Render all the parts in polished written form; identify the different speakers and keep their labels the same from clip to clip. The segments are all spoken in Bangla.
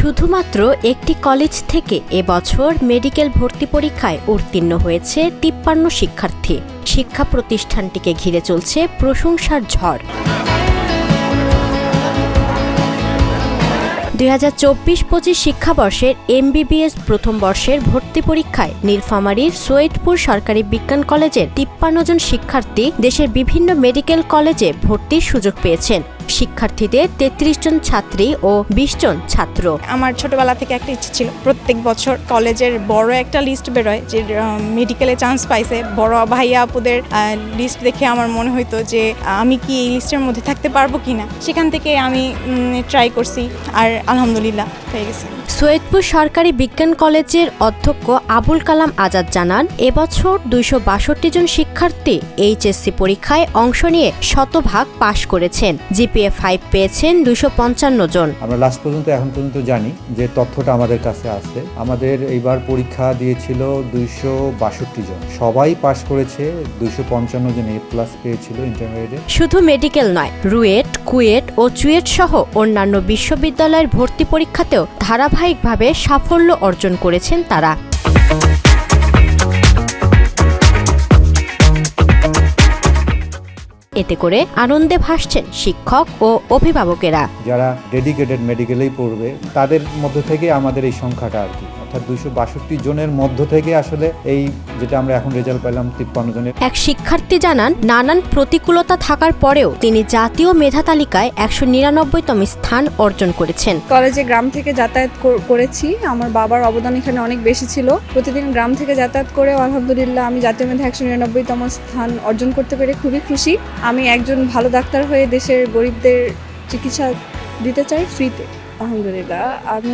Speaker 1: শুধুমাত্র একটি কলেজ থেকে এবছর মেডিকেল ভর্তি পরীক্ষায় উত্তীর্ণ হয়েছে ৫৩ শিক্ষার্থী। শিক্ষা প্রতিষ্ঠানটিকে ঘিরে চলছে প্রশংসার ঝড়। ২০২৪-২৫ শিক্ষাবর্ষের এমবিবিএস প্রথম বর্ষের ভর্তি পরীক্ষায় নীলফামারীর সৈয়দপুর সরকারি বিজ্ঞান কলেজের ৫৩ জন শিক্ষার্থী দেশের বিভিন্ন মেডিকেল কলেজে ভর্তির সুযোগ পেয়েছেন। শিক্ষার্থীদের ৩৩ জন ছাত্রী ও ২০ জন ছাত্র।
Speaker 2: আমার ছোটবেলা থেকে একটা ইচ্ছে ছিল, প্রত্যেক বছর কলেজের বড় একটা লিস্ট বেরোয় যে মেডিকেলে চান্স পাইছে, বড় ভাইয়া আপুদের লিস্ট দেখে আমার মনে হইতো যে আমি কি এই লিস্টের মধ্যে থাকতে পারবো কিনা। সেখান থেকে আমি ট্রাই করছি, আর আলহামদুলিল্লাহ হয়ে গেছে।
Speaker 1: সৈয়দপুর সরকারি বিজ্ঞান কলেজের অধ্যক্ষ আবুল কালাম আজাদ জানান, এবছর ২৬২ জন শিক্ষার্থী এইচএসসি পরীক্ষায় অংশ নিয়ে শতভাগ পাশ করেছেন। জিপিএ 5 পেয়েছেন ২৫৫ জন।
Speaker 3: আমরা লাস্ট পর্যন্ত এখন পর্যন্ত জানি যে তথ্যটা আমাদের কাছে আছে। আমাদের এইবার পরীক্ষা দিয়েছিল ২৬২ জন, সবাই পাশ করেছে। ২৫৫ জন A+ পেয়েছিল ইন্টারমিডিয়েটে।
Speaker 1: শুধু মেডিকেল নয়, রুয়েট, কুয়েট ও চুয়েট সহ অন্যান্য বিশ্ববিদ্যালয়ের ভর্তি পরীক্ষাতেও ধারাবাহিকভাবে সাফল্য অর্জন করেছেন তারা। এতে করে আনন্দে ভাসছেন শিক্ষক ও অভিভাবকেরা।
Speaker 3: যারা ডেডিকেটেড মেডিকেলেই পড়বে তাদের মধ্য থেকে আমাদের এই সংখ্যাটা আর কি, অর্থাৎ ২৬২ জনের মধ্য থেকে আসলে এই যেটা আমরা এখন রেজাল্ট পেলাম ৫৩ জনের।
Speaker 1: এক শিক্ষার্থী জানান, নানান প্রতিকূলতা থাকার পরেও তিনি জাতীয় মেধা তালিকায় ১৯৯তম স্থান অর্জন করেছেন।
Speaker 4: কলেজে গ্রাম থেকে যাতায়াত করেছি, আমার বাবার অবদান এখানে অনেক বেশি ছিল। প্রতিদিন গ্রাম থেকে যাতায়াত করে আলহামদুলিল্লাহ আমি জাতীয় মেধা ১৯৯তম স্থান অর্জন করতে পেরে খুবই খুশি। আমি একজন ভালো ডাক্তার হয়ে দেশের গরিবদের চিকিৎসা দিতে চাই ফ্রিতে। আলহামদুলিল্লাহ আমি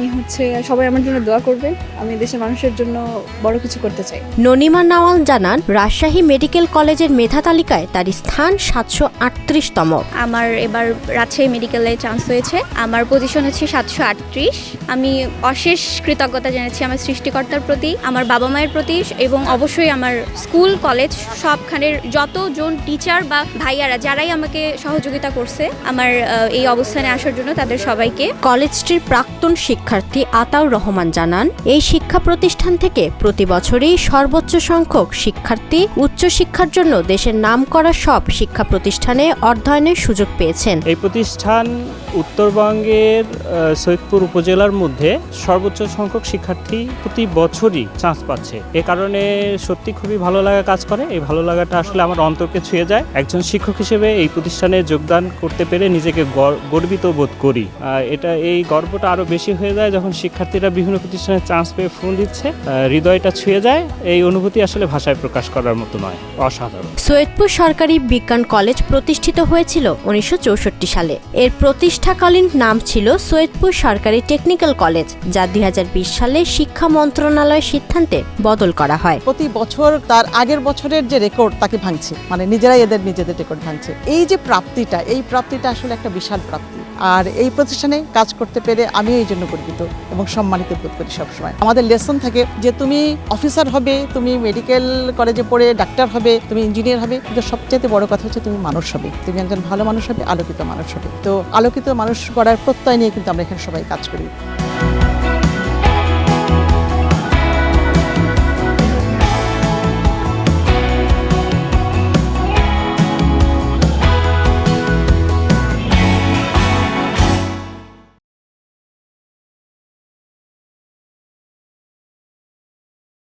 Speaker 4: সবাই আমার জন্য দোয়া করবেন, আমি দেশের মানুষের জন্য বড় কিছু করতে চাই।
Speaker 1: ননিমা নাওয়াল জানান, রাজশাহী মেডিকেল কলেজের মেধা তালিকায় তার স্থান ৭৩৮তম।
Speaker 5: আমার এবার রাজশাহী মেডিকেলে চান্স হয়েছে, আমার পজিশন হচ্ছে ৭৩৮। আমি অশেষ কৃতজ্ঞতা জানাচ্ছি আমার সৃষ্টিকর্তার প্রতি, আমার বাবা মায়ের প্রতি, এবং অবশ্যই আমার স্কুল কলেজ সবখানের যতজন টিচার বা ভাইয়ারা যারাই আমাকে সহযোগিতা করছে আমার এই অবস্থানে আসার জন্য, তাদের সবাইকে।
Speaker 1: কলেজটির প্রাক্তন শিক্ষার্থী আতাউর রহমান জানান, এই শিক্ষা প্রতিষ্ঠান থেকে প্রতি বছরই সর্বোচ্চ সংখ্যক শিক্ষার্থী উচ্চশিক্ষার জন্য দেশের নামকরা সব শিক্ষা প্রতিষ্ঠানে অধ্যয়নের সুযোগ পেয়েছেন।
Speaker 6: এই প্রতিষ্ঠান উত্তরবঙ্গের সৈয়দপুর উপজেলার মধ্যে সর্বোচ্চ সংখ্যক শিক্ষার্থী প্রতি বছরই চান্স পাচ্ছে। এ কারণে সত্যি খুবই ভালো লাগা কাজ করে। এই ভালো লাগাটা আসলে আমার অন্তরকে ছুঁয়ে যায়। একজন শিক্ষক হিসেবে এই প্রতিষ্ঠানে যোগদান করতে পেরে নিজেকে গর্বিত বোধ করি। এই গর্বটা আরো বেশি হয়ে যায় যখন শিক্ষার্থীরা বিভিন্ন প্রতিষ্ঠানে চান্স পেয়ে ফোন দিচ্ছে, হৃদয়টা ছুঁয়ে যায়। এই অনুভূতি আসলে ভাষায় প্রকাশ করার মতো নয়, অসাধারণ।
Speaker 1: সৈয়দপুর সরকারি বিজ্ঞান কলেজ প্রতিষ্ঠিত হয়েছিল ১৯৬৪ সালে। এর প্রতিষ্ঠাকালীন নাম ছিল সৈয়দপুর সরকারি টেকনিক্যাল কলেজ, যা ২০২০ সালে শিক্ষা মন্ত্রণালয়ের সিদ্ধান্তে বদল করা হয়।
Speaker 7: প্রতি বছর তার আগের বছরের যে রেকর্ড তাকে ভাঙছে, মানে নিজেরাই নিজেদের রেকর্ড ভাঙছে। এই যে প্রাপ্তিটা আসলে একটা বিশাল প্রাপ্তি। আর এই প্রতিষ্ঠানে কাজ করতে পেরে আমি এই জন্য গর্বিত এবং সম্মানিত বোধ করি সবসময়। আমাদের লেসন থাকে যে তুমি অফিসার হবে, তুমি মেডিকেল কলেজে পড়ে ডাক্তার হবে, তুমি ইঞ্জিনিয়ার হবে, কিন্তু সবচেয়ে বড় কথা হচ্ছে তুমি মানুষ হবে, তুমি একজন ভালো মানুষ হবে, আলোকিত মানুষ হবে। তো আলোকিত মানুষ গড়ার প্রত্যয় নিয়ে কিন্তু আমরা এখানে সবাই কাজ করি।